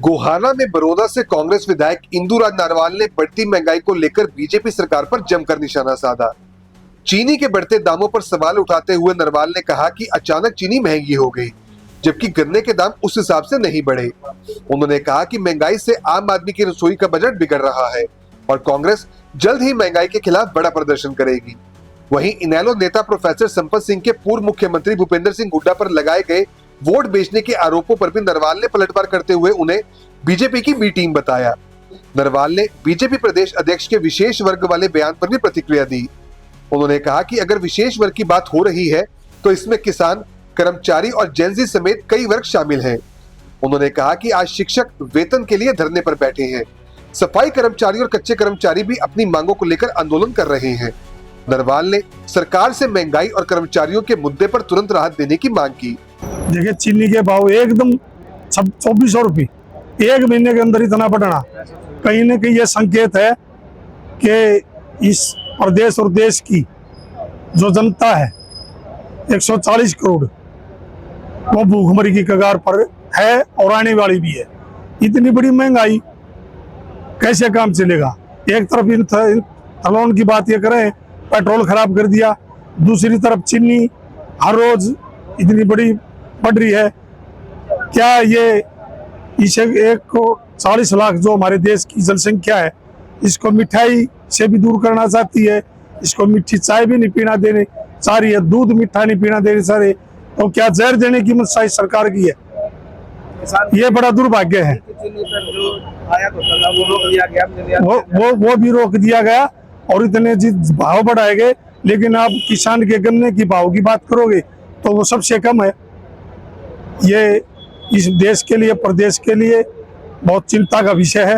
गोहाना में बड़ौदा से कांग्रेस विधायक इंदुराज नारवाल ने बढ़ती महंगाई को लेकर बीजेपी सरकार पर जमकर निशाना साधा। चीनी के बढ़ते दामों पर सवाल उठाते हुए नरवाल ने कहा कि अचानक चीनी महंगी हो गई, जबकि गन्ने के दाम उस हिसाब से नहीं बढ़े। उन्होंने कहा कि महंगाई से आम आदमी की रसोई का बजट बिगड़ रहा है और कांग्रेस जल्द ही महंगाई के खिलाफ बड़ा प्रदर्शन करेगी। वहीं इनेलो नेता प्रोफेसर संपत सिंह के पूर्व मुख्यमंत्री भूपेंद्र सिंह हुड्डा पर लगाए गए वोट बेचने के आरोपों पर भी नरवाल ने पलटवार करते हुए उन्हें बीजेपी की बी टीम बताया। नरवाल ने बीजेपी प्रदेश अध्यक्ष के विशेष वर्ग वाले बयान पर भी प्रतिक्रिया दी। उन्होंने कहा कि अगर विशेष वर्ग की बात हो रही है तो इसमें किसान, कर्मचारी और जेनजी समेत कई वर्ग शामिल हैं। उन्होंने कहा कि आज शिक्षक वेतन के लिए धरने पर बैठे हैं। सफाई कर्मचारी और कच्चे कर्मचारी भी अपनी मांगों को लेकर आंदोलन कर रहे हैं। नरवाल ने सरकार से महंगाई और कर्मचारियों के मुद्दे पर तुरंत राहत देने की मांग की। देखिए, चीनी के भाव एकदम 2400 रुपये एक महीने के अंदर इतना बढ़ना कहीं न कहीं ये संकेत है कि इस प्रदेश और देश की जो जनता है 140 करोड़ वो भूखमरी की कगार पर है और आने वाली भी है। इतनी बड़ी महंगाई कैसे काम चलेगा? एक तरफ इन तलोन की बात ये करें, पेट्रोल खराब कर दिया, दूसरी तरफ चीनी हर रोज इतनी बड़ी बढ़ रही है। क्या ये इसे 140 लाख जो हमारे देश की जनसंख्या है इसको मिठाई से भी दूर करना चाहती है, इसको मीठी चाय भी नहीं पीना देने चाह रही है, दूध मीठा नहीं पीना देने चाह रही, तो क्या जहर देने की मंशा इस सरकार की है? ये बड़ा दुर्भाग्य है। वो भी रोक दिया गया और इतने भाव बढ़ाए गए, लेकिन आप किसान के गन्ने की भाव की बात करोगे तो वो सबसे कम है। ये इस देश के लिए, प्रदेश के लिए बहुत चिंता का विषय है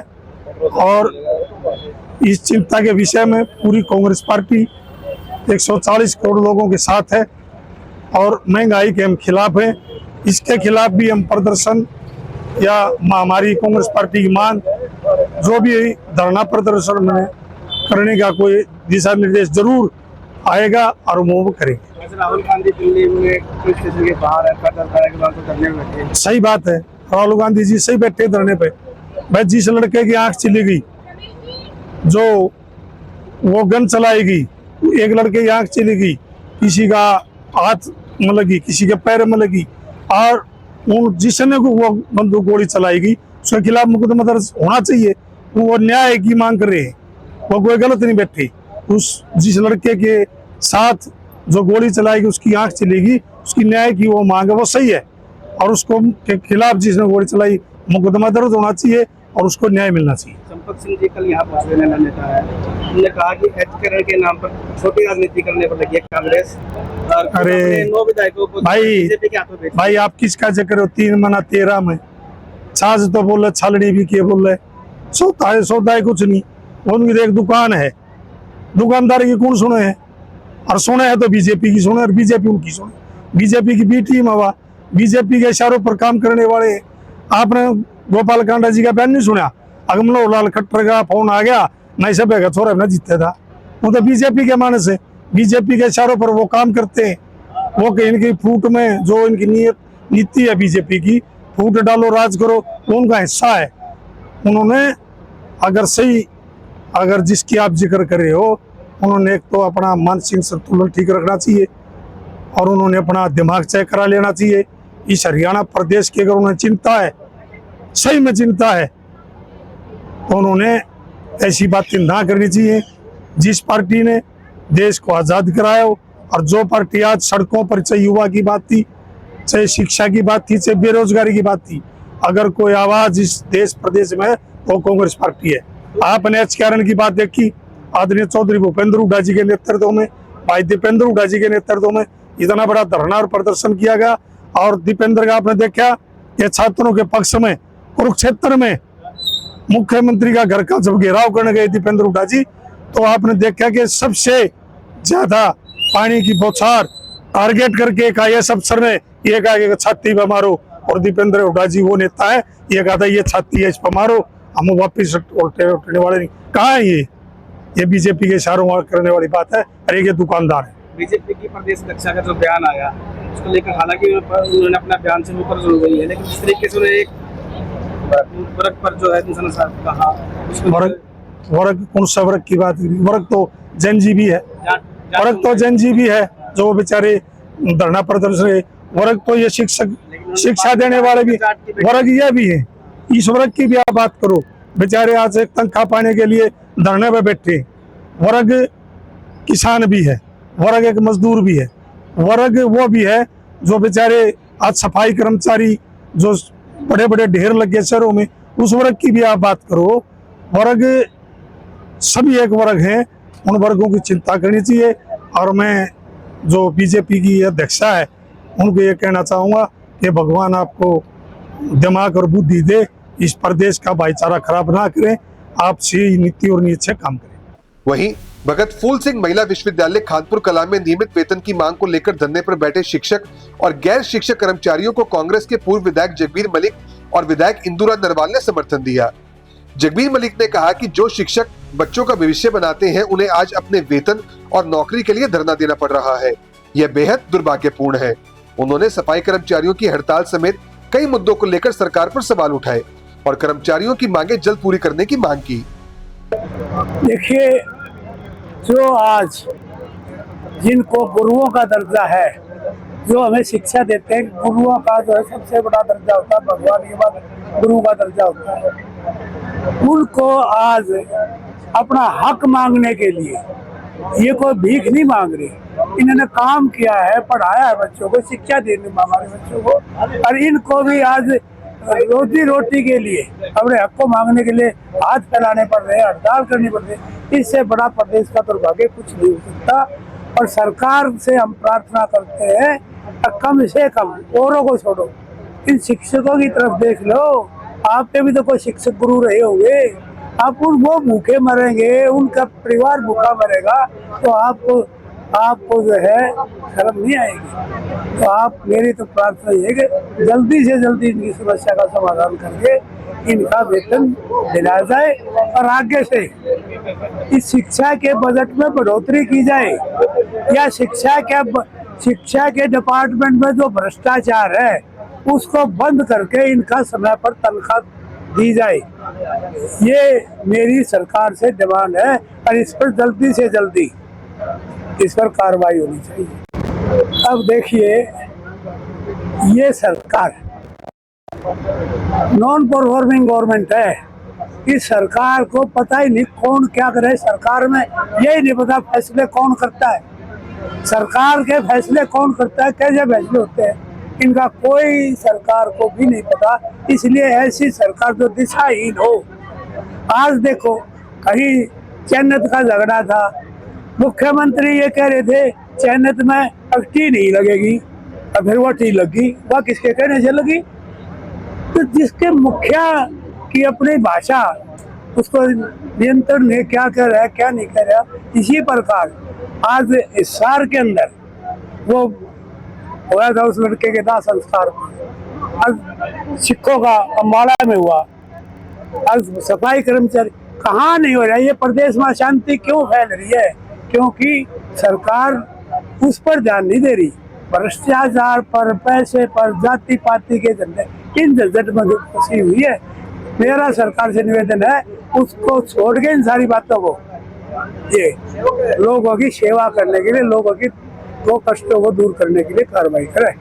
और इस चिंता के विषय में पूरी कांग्रेस पार्टी 140 करोड़ लोगों के साथ है और महंगाई के हम खिलाफ हैं। इसके खिलाफ भी हम प्रदर्शन या हमारी कांग्रेस पार्टी की मांग जो भी धरना प्रदर्शन में करने का कोई दिशा निर्देश जरूर आएगा और वो करेंगे। राहुल गांधी दिल्ली में पुलिस स्टेशन के बाहर धरने में बैठे। सही बात है, राहुल गांधी जी सही बैठे धरने पे। भाई, जिस लड़के की आंख चली गई, जो वो गन चलाएगी, एक लड़के की आंख चली गई, किसी का हाथ में लगी, किसी के पैर में लगी और जिसने को वो बंदूक गोली चलाएगी उसके खिलाफ मुकदमा दर्ज होना चाहिए। वो न्याय की मांग कर रहे हैं, वो कोई गलत नहीं बैठे। उस जिस लड़के के साथ जो गोली चलाएगी उसकी आंख चलेगी, उसकी न्याय की वो मांग है, वो सही है और उसको के खिलाफ जिसने गोली चलाई मुकदमा दर्ज होना चाहिए और उसको न्याय मिलना चाहिए। संपत सिंह जी कल यहाँ पहुंचे नेता है, उन्होंने कहा कि एचकरण के नाम पर छोटी राजनीति करने पर लगी है कांग्रेस। अरे 9 विधायकों को बीजेपी के हाथों भाई, आप किसका जिक्र हो? 3 मना 13 में छाछ तो बोल रहे, छालड़ी भी किए बोल रहे, सौदा है कुछ नहीं। उनकी एक दुकान है, दुकानदार की कौन सुने हैं? और सुने हैं तो बीजेपी की सुने और बीजेपी उनकी सुने। बीजेपी की बी टीम हवा, बीजेपी के इशारों पर काम करने वाले। आपने गोपाल कांडा जी का बयान नहीं सुना? अगमलो लाल खट्टर का फोन आ गया, नहीं सब है छोरा ना जीते था। वो तो बीजेपी के मानस है, बीजेपी के इशारों पर वो काम करते हैं। वो कहीं इनकी फूट में जो इनकी नीति है बीजेपी की, फूट डालो राज करो, वो उनका हिस्सा है। उन्होंने अगर जिसकी आप जिक्र कर रहे हो, उन्होंने एक तो अपना मानसिक संतुलन ठीक रखना चाहिए और उन्होंने अपना दिमाग चेक करा लेना चाहिए। इस हरियाणा प्रदेश की अगर उन्हें चिंता है, सही में चिंता है, तो उन्होंने ऐसी बातें ना करनी चाहिए। जिस पार्टी ने देश को आज़ाद कराया हो और जो पार्टी आज सड़कों पर, चाहे युवा की बात थी, चाहे शिक्षा की बात थी, चाहे बेरोजगारी की बात थी, अगर कोई आवाज इस देश प्रदेश में तो कांग्रेस पार्टी है। आपने एचकरण की बात देखी, आदरणीय चौधरी भूपेंद्र हुड्डा जी के नेतृत्व में, भाई दीपेंद्र हुड्डा जी के नेतृत्व में इतना बड़ा धरना और प्रदर्शन किया गया। और दीपेंद्र का आपने देखा कि छात्रों के पक्ष में कुरुक्षेत्र में मुख्यमंत्री का घर का जब घेराव करने गए दीपेंद्र हुड्डा जी, तो आपने देखा कि सबसे ज्यादा पानी की बौछार टारगेट करके एक IAS अफसर ने ये कहा कि छाती पर मारो, और दीपेंद्र हुड्डा जी वो नेता है, ये कहा था ये छाती है इस पर मारो, हम वापिस उठने वाले नहीं। कहाँ है ये बीजेपी के इशारों करने वाली बात है। अरे ये दुकानदार है। बीजेपी की प्रदेश अध्यक्ष का जो बयान आया, 'उसको लेकर हालांकि उन्होंने अपना बयान से ऊपर जरूर गई है, लेकिन जिस तरीके से उन्होंने एक वर्ग पर जो है निशाना साध कहा वर्ग वर्ग कौन सा वर्ग की बात करी? वर्ग तो जनजीवी है, वर्ग तो जनजीवी है जो बेचारे धरना प्रदर्शन। वर्ग तो ये शिक्षक, शिक्षा देने वाले भी वर्ग यह भी है। इस वर्ग की भी आप बात करो, बेचारे आज एक तनख्वाह पाने के लिए धरने पे बैठे। वर्ग किसान भी है, वर्ग एक मजदूर भी है, वर्ग वो भी है जो बेचारे आज सफाई कर्मचारी जो बड़े बड़े ढेर लगे शहरों में, उस वर्ग की भी आप बात करो। वर्ग सभी एक वर्ग हैं, उन वर्गों की चिंता करनी चाहिए। और मैं जो बीजेपी की अध्यक्षा है उनको ये कहना चाहूँगा कि भगवान आपको दिमाग और बुद्धि दे, इस प्रदेश का भाईचारा खराब ना करें, आप सही नीति और नीति से काम करें। वहीं भगत फूल सिंह महिला विश्वविद्यालय खानपुर कला में नियमित वेतन की मांग को लेकर धरने पर बैठे शिक्षक और गैर शिक्षक कर्मचारियों को कांग्रेस के पूर्व विधायक जगबीर मलिक और विधायक इंदुराज नरवाल ने समर्थन दिया। जगबीर मलिक ने कहा कि जो शिक्षक बच्चों का भविष्य बनाते हैं उन्हें आज अपने वेतन और नौकरी के लिए धरना देना पड़ रहा है, यह बेहद दुर्भाग्यपूर्ण है। उन्होंने सफाई कर्मचारियों की हड़ताल समेत कई मुद्दों को लेकर सरकार पर सवाल उठाए और कर्मचारियों की मांगे जल्द पूरी करने की मांग की। देखिए, जो आज जिनको गुरुओं का दर्जा है, जो हमें शिक्षा देते हैं, गुरुओं का जो है सबसे बड़ा दर्जा होता है, भगवान के बाद गुरु का दर्जा होता है, उनको आज अपना हक मांगने के लिए ये कोई भीख नहीं मांग रही। इन्होंने काम किया है, पढ़ाया है बच्चों को, शिक्षा देने हमारे बच्चों को, और इनको भी आज रोजी रोटी के लिए अपने हक को मांगने के लिए हाथ फैलाने पड़ रहे हैं, हड़ताल करनी पड़ रही है। इससे बड़ा प्रदेश का दुर्भाग्य कुछ नहीं हो सकता। और सरकार से हम प्रार्थना करते हैं कम से कम, औरों को छोड़ो, इन शिक्षकों की तरफ देख लो। आपके भी तो कोई शिक्षक गुरु रहे होंगे, आप वो भूखे मरेंगे, उनका परिवार भूखा मरेगा, तो आपको जो है शर्म नहीं आएगी। तो आप, मेरी तो प्रार्थना ये है कि जल्दी से जल्दी इनकी समस्या का समाधान करके इनका वेतन दिलाया जाए और आगे से इस शिक्षा के बजट में बढ़ोतरी की जाए, या शिक्षा के डिपार्टमेंट में जो भ्रष्टाचार है उसको बंद करके इनका समय पर तनख्वाह दी जाए। ये मेरी सरकार से डिमांड है और इस पर जल्दी से जल्दी इस पर कार्रवाई होनी चाहिए। अब देखिए, ये सरकार नॉन परफॉर्मिंग गवर्नमेंट है। इस सरकार को पता ही नहीं कौन क्या करे, सरकार में यही नहीं पता फैसले कौन करता है, सरकार के फैसले कौन करता है, कैसे फैसले होते हैं, इनका कोई सरकार को भी नहीं पता। इसलिए ऐसी सरकार जो दिशाहीन हो। आज देखो, कहीं चैनत का झगड़ा था, मुख्यमंत्री ये कह रहे थे चैनत में अब टी नहीं लगेगी, और फिर वो टी लगी, वह किसके कहने से लगी? तो जिसके मुखिया की अपनी भाषा, उसको नियंत्रण नहीं, क्या कह रहा है क्या नहीं कह रहा। इसी प्रकार आज हिसार के अंदर वो हुआ था, उस लड़के के दाह संस्कार, आज सिखों का अम्बाला में हुआ, आज सफाई कर्मचारी, कहाँ नहीं हो रहा है। ये प्रदेश में अशांति क्यों फैल रही है? क्योंकि सरकार उस पर ध्यान नहीं दे रही, भ्रष्टाचार पर, पैसे पर, जाति पाति के धंधे, इन झंझट में जो फंसी हुई है। मेरा सरकार से निवेदन है, उसको छोड़ के इन सारी बातों को, ये लोगों की सेवा करने के लिए, लोगों की कष्टों को दूर करने के लिए कार्रवाई करें।